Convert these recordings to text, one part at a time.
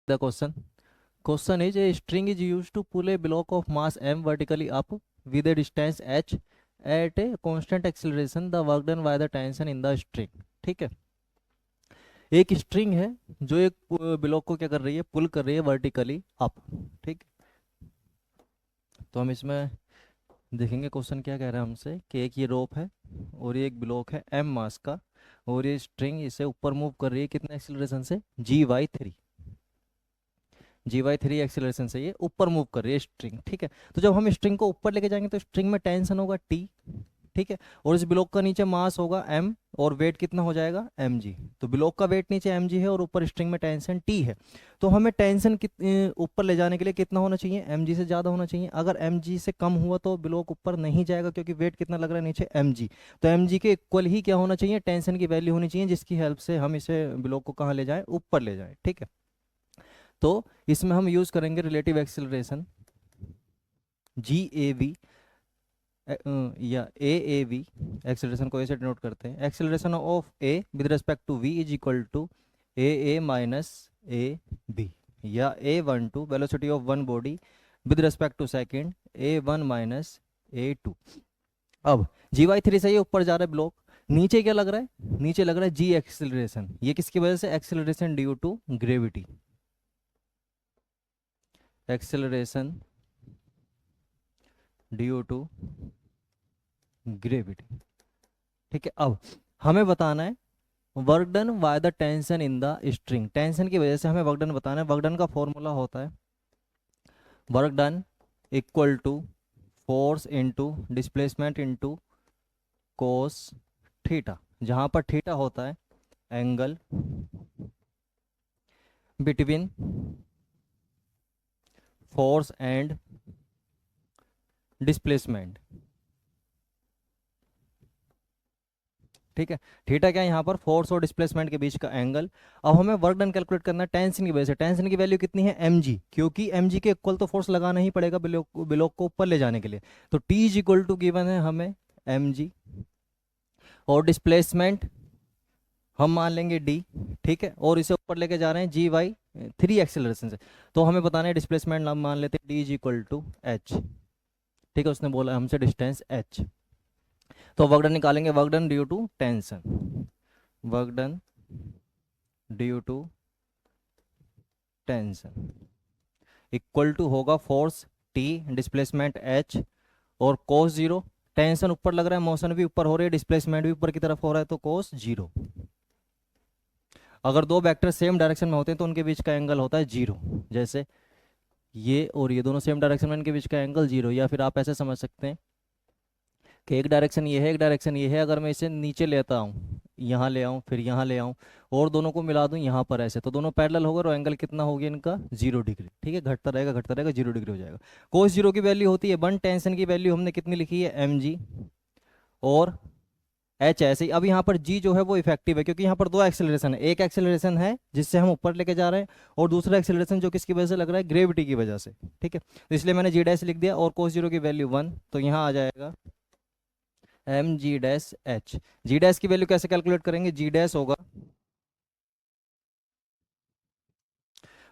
The question is, a string is used to pull a block of mass m vertically up with a distance h at a constant acceleration. The work done by the tension in the string. ठीक है, एक string है जो एक block को क्या कर रही है, पुल कर रही है वर्टिकली अप। ठीक, तो हम इसमें देखेंगे क्वेश्चन क्या कह रहा है हमसे कि एक ये रोप है और ये एक ब्लॉक है m मास का, और ये स्ट्रिंग इसे ऊपर मूव कर रही है कितने एक्सीलरेशन से, जी वाई थ्री एक्सीलरेशन से ये ऊपर मूव कर रही है स्ट्रिंग। ठीक है, तो जब हम स्ट्रिंग को ऊपर लेके जाएंगे तो स्ट्रिंग में टेंशन होगा टी। ठीक है, और इस ब्लॉक का नीचे मास होगा m और वेट कितना हो जाएगा mg। तो ब्लॉक का वेट नीचे mg है और ऊपर स्ट्रिंग में टेंशन t है। तो हमें टेंशन ऊपर ले जाने के लिए कितना होना चाहिए, mg से ज़्यादा होना चाहिए। अगर mg से कम हुआ तो ब्लॉक ऊपर नहीं जाएगा क्योंकि वेट कितना लग रहा है नीचे, mg। तो mg के इक्वल ही क्या होना चाहिए, टेंशन की वैल्यू होनी चाहिए, जिसकी हेल्प से हम इसे ब्लॉक को कहाँ ले जाएं, ऊपर ले जाएं। ठीक है, तो इसमें हम यूज़ करेंगे रिलेटिव एक्सिलरेशन GAV या AAV। एक्सेलरेशन को ऐसे डिनोट करते हैं, acceleration of A with respect to V is equal to AA minus AB, या A12 velocity of one body with respect to second A1 minus A2। अब GY3 से ये ऊपर जा रहा है ब्लॉक, नीचे क्या लग रहा है, नीचे लग रहा है G एक्सेलरेशन। ये किसकी वजह से, acceleration due to gravity, acceleration due to gravity. ठीक है, अब हमें बताना है work done by the tension in the string. Tension की वजह से हमें वर्क डन बताना है। वर्क डन का फॉर्मूला होता है work done equal to force into displacement into cos theta, जहां पर थीटा होता है angle between force and displacement. ठीक है, थीटा क्या है यहाँ पर, फोर्स और डिस्प्लेसमेंट के बीच का एंगल। अब हमें वर्क डन कैलकुलेट करना है टेंशन की वजह से। टेंशन की वैल्यू कितनी है, mg, क्योंकि mg के इक्वल तो फोर्स लगाना ही पड़ेगा ब्लॉक को ऊपर ले जाने के लिए। तो t is equal to given है हमें mg, और डिस्प्लेसमेंट हम मान लेंगे d। ठीक है, और इसे ऊपर लेके जा रहे हैं GY3 एक्सेलरेशन से, तो हमें बताना है डिस्प्लेसमेंट नाम मान लेते हैं d is equal to h। ठीक है, उसने बोला हमसे डिस्टेंस h। तो वर्क डन निकालेंगे, work done due to tension, work done due to tension equal to होगा फोर्स T, डिस्प्लेसमेंट H, और कोस जीरो। टेंशन ऊपर लग रहा है, मोशन भी ऊपर हो रही है, डिस्प्लेसमेंट भी ऊपर की तरफ हो रहा है, तो कोस जीरो। अगर दो वेक्टर सेम डायरेक्शन में होते हैं तो उनके बीच का एंगल होता है जीरो, जैसे ये और ये दोनों सेम डायरेक्शन में, इनके बीच का एंगल जीरो। या फिर आप ऐसे समझ सकते हैं कि एक डायरेक्शन ये है, एक डायरेक्शन ये है, अगर मैं इसे नीचे लेता हूँ, यहाँ ले आऊँ, फिर यहाँ ले आऊँ, और दोनों को मिला दूँ यहाँ पर ऐसे, तो दोनों पैरेलल होगा और एंगल कितना हो गया इनका, 0 डिग्री। ठीक है, घटता रहेगा घटता रहेगा, 0 डिग्री हो जाएगा। कोस जीरो की वैल्यू होती है 1, टेंशन की वैल्यू हमने कितनी लिखी है, mg, और h ऐसे ही। अब यहाँ पर g जो है वो इफेक्टिव है, क्योंकि यहाँ पर दो एक्सेलरेशन है, एक एक्सेलरेशन है जिससे हम ऊपर लेके जा रहे हैं, और दूसरा एक्सेलरेशन जो किसकी वजह से लग रहा है, ग्रेविटी की वजह से। ठीक है, तो इसलिए मैंने g डैश लिख दिया, और कोस जीरो की वैल्यू 1, तो यहाँ आ जाएगा mg dash h। g dash की वैल्यू कैसे कैलकुलेट करेंगे, g डैश होगा,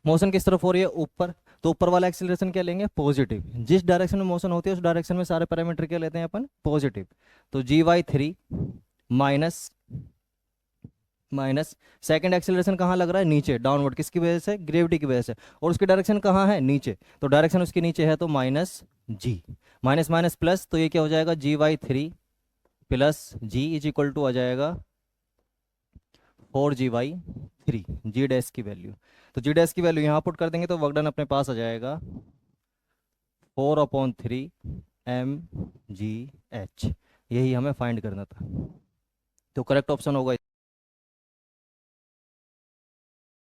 मोशन किस तरफ हो रही है, ऊपर, तो ऊपर वाला एक्सेलरेशन क्या लेंगे, पॉजिटिव। जिस डायरेक्शन में मोशन होती है उस डायरेक्शन में सारे पैरामीटर क्या लेते हैं अपन, पॉजिटिव। तो GY3 minus minus second acceleration कहाँ लग रहा है, नीचे, डाउनवर्ड, किसकी वजह से, ग्रेविटी की वजह से, और उसकी डायरेक्शन कहाँ है, नीचे, तो डायरेक्शन उसके नीचे है, तो minus g, minus minus plus, तो ये क्या हो जाएगा, GY3 plus g is equal to आ जाएगा 4GY3, जी डैश की वैल्यू। तो जी डैश की वैल्यू यहाँ पुट कर देंगे तो वर्क डन अपने पास आ जाएगा 4/3 mgh। यही हमें फाइंड करना था, तो करेक्ट ऑप्शन होगा